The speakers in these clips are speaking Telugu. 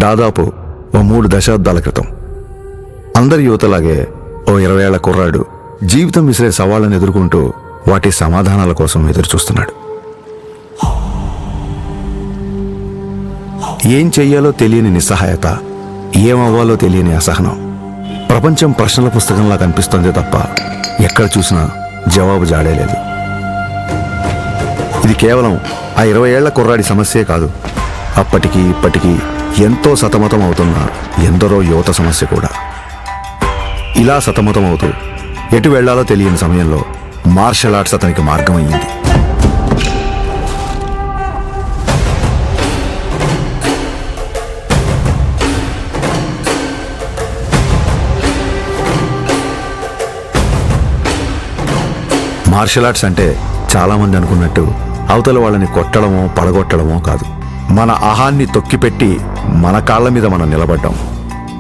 దాదాపు ఓ 3 దశాబ్దాల క్రితం. అందరి యువతలాగే ఓ 20 ఏళ్ల కుర్రాడు జీవితం విసిరే సవాళ్లను ఎదుర్కొంటూ వాటి సమాధానాల కోసం ఎదురుచూస్తున్నాడు. ఏం చెయ్యాలో తెలియని నిస్సహాయత, ఏమవ్వాలో తెలియని అసహనం. ప్రపంచం ప్రశ్నల పుస్తకంలా కనిపిస్తోంది తప్ప ఎక్కడ చూసినా జవాబు జాడేలేదు. ఇది కేవలం ఆ 20 ఏళ్ల కుర్రాడి సమస్యే కాదు, అప్పటికి ఇప్పటికీ ఎంతో సతమతం అవుతున్న ఎందరో యువత సమస్య కూడా. ఇలా సతమతం అవుతూ ఎటు వెళ్లాలో తెలియని సమయంలో మార్షల్ ఆర్ట్స్ అతనికి మార్గం అయ్యింది. మార్షల్ ఆర్ట్స్ అంటే చాలామంది అనుకున్నట్టు అవతల వాళ్ళని కొట్టడమో పడగొట్టడమో కాదు. మన అహాన్ని తొక్కిపెట్టి మన కాళ్ళ మీద మనం నిలబడ్డం,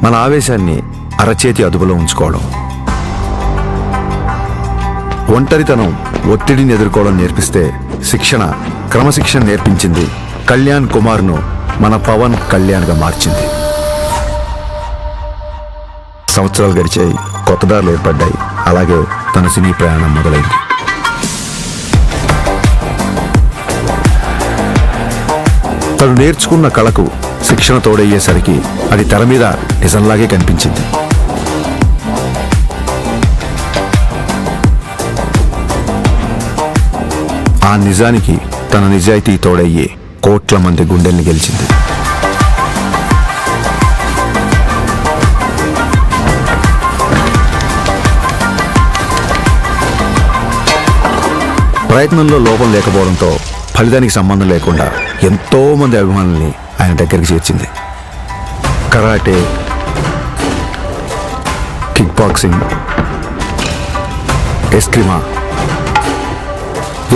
మన ఆవేశాన్ని అరచేతి అదుపులో ఉంచుకోవడం, ఒంటరితనం, ఒత్తిడిని ఎదుర్కోవడం నేర్పిస్తే శిక్షణ, క్రమశిక్షణ నేర్పించింది కళ్యాణ్ కుమార్ను మన పవన్ కళ్యాణ్గా మార్చింది. సంవత్సరాలు గడిచాయి, కొత్త దారులు ఏర్పడ్డాయి. అలాగే తన సినీ ప్రయాణం మొదలైంది. తను నేర్చుకున్న కళకు శిక్షణ తోడయ్యేసరికి అది తెర మీద నిజంలాగే కనిపించింది. ఆ నిజానికి తన నిజాయితీ తోడయ్యే కోట్ల మంది గుండెల్ని గెలిచింది. ప్రయత్నంలో లోపం లేకపోవడంతో ఫలితానికి సంబంధం లేకుండా ఎంతో మంది అభిమానుల్ని ఆయన దగ్గరికి చేర్చింది. కరాటే, కిక్ బాక్సింగ్, ఎస్క్రిమా,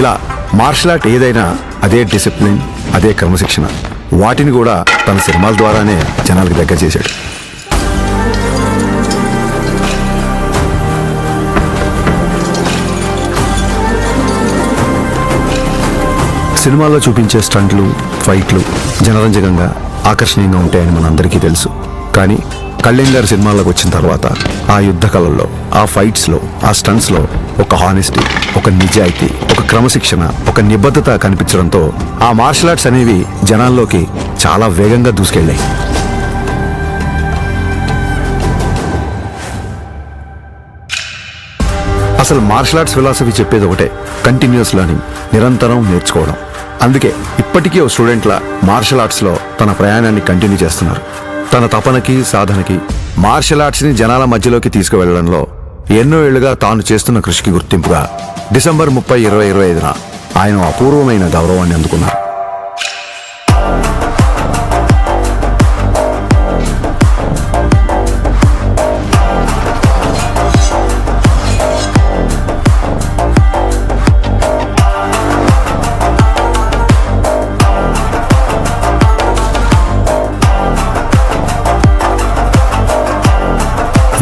ఇలా మార్షల్ ఆర్ట్ ఏదైనా అదే డిసిప్లిన్, అదే క్రమశిక్షణ. వాటిని కూడా తన సినిమాల ద్వారానే జనాలకు దగ్గర చేశాడు. సినిమాల్లో చూపించే స్టంట్లు, ఫైట్లు జనరంజకంగా, ఆకర్షణీయంగా ఉంటాయని మనందరికీ తెలుసు. కానీ కళ్యాణ్ గారి సినిమాల్లోకి వచ్చిన తర్వాత ఆ యుద్ధ కళల్లో, ఆ ఫైట్స్లో, ఆ స్టంట్స్లో ఒక హానెస్టీ, ఒక నిజాయితీ, ఒక క్రమశిక్షణ, ఒక నిబద్ధత కనిపించడంతో ఆ మార్షల్ ఆర్ట్స్ అనేవి జనాల్లోకి చాలా వేగంగా దూసుకెళ్ళాయి. అసలు మార్షల్ ఆర్ట్స్ ఫిలాసఫీ చెప్పేది ఒకటే, కంటిన్యూస్ లెర్నింగ్, నిరంతరం నేర్చుకోవడం. అందుకే ఇప్పటికీ ఓ స్టూడెంట్లా మార్షల్ ఆర్ట్స్లో తన ప్రయాణాన్ని కంటిన్యూ చేస్తున్నారు. తన తపనకి, సాధనకి, మార్షల్ ఆర్ట్స్ని జనాల మధ్యలోకి తీసుకువెళ్లడంలో ఎన్నో ఏళ్లుగా తాను చేస్తున్న కృషికి గుర్తింపుగా డిసెంబర్ 30, 2025న ఆయన అపూర్వమైన గౌరవాన్ని అందుకున్నారు.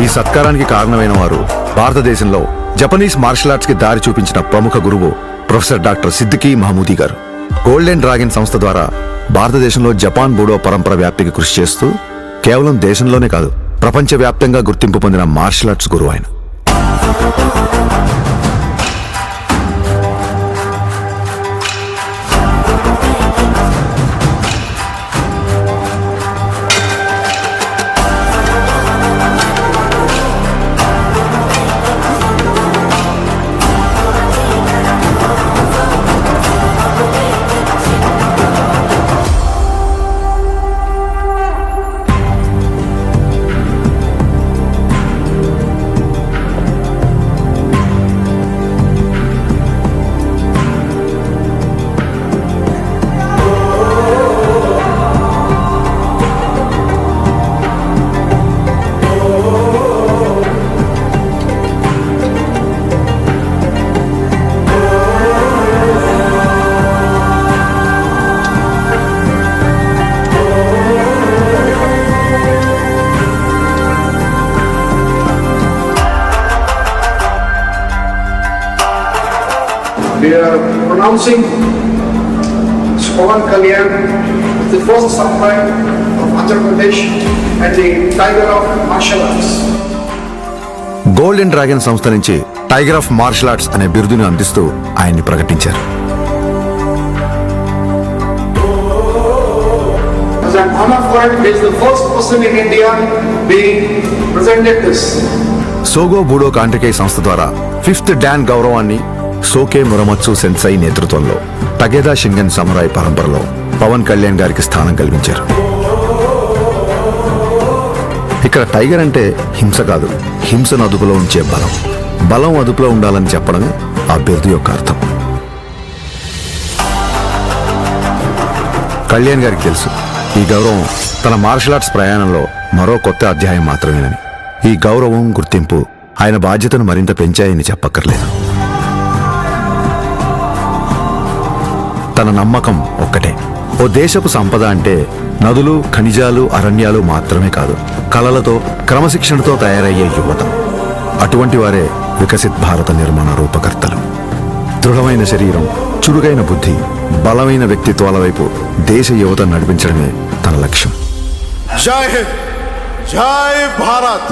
ఈ సత్కారానికి కారణమైన వారు భారతదేశంలో జపనీస్ మార్షల్ ఆర్ట్స్ కి దారి చూపించిన ప్రముఖ గురువు ప్రొఫెసర్ డాక్టర్ సిద్దికీ మహమూదీ గారు. గోల్డెన్ డ్రాగన్ సంస్థ ద్వారా భారతదేశంలో జపాన్ బూడో పరంపర వ్యాప్తికి కృషి చేస్తూ కేవలం దేశంలోనే కాదు, ప్రపంచవ్యాప్తంగా గుర్తింపు పొందిన మార్షల్ ఆర్ట్స్ గురువు ఆయన. We are pronouncing Pawan Kalyan, the first samurai of Andhra Pradesh. Pradesh and the Tiger of Martial Arts. Golden dragon సంస్థ నుంచి టైగర్ ఆఫ్ మార్షల్ ఆర్ట్స్ అనే బిరుదును అందిస్తూ ఆయన్ని ప్రకటించారు. As an honor for it, he is the first person in India being presented this. సోగో బూడో కాంట్రికై సంస్థ ద్వారా 5th డాన్ గౌరవాన్ని సోకే మురమత్సు సెన్సై నేతృత్వంలో టగేదా షింగన్ సమురాయ్ పరంపరలో పవన్ కళ్యాణ్ గారికి స్థానం కల్పించారు. ఇక్కడ టైగర్ అంటే హింస కాదు, హింసను అదుపులో ఉంచే బలం. బలం అదుపులో ఉండాలని చెప్పడమే ఆ బిరుదు యొక్క అర్థం. కళ్యాణ్ గారికి తెలుసు ఈ గౌరవం తన మార్షల్ ఆర్ట్స్ ప్రయాణంలో మరో కొత్త అధ్యాయం మాత్రమేనని. ఈ గౌరవం, గుర్తింపు ఆయన బాధ్యతను మరింత పెంచాయని చెప్పక్కర్లేదు. తన నమ్మకం ఒక్కటే, ఓ దేశపు సంపద అంటే నదులు, ఖనిజాలు, అరణ్యాలు మాత్రమే కాదు, కళలతో, క్రమశిక్షణతో తయారయ్యే యువత. అటువంటి వారే వికసిత్ భారత నిర్మాణ రూపకర్తలు. దృఢమైన శరీరం, చురుగైన బుద్ధి, బలమైన వ్యక్తిత్వాల వైపు దేశ యువత నడిపించడమే తన లక్ష్యం. జై హింద్, జై భారత్.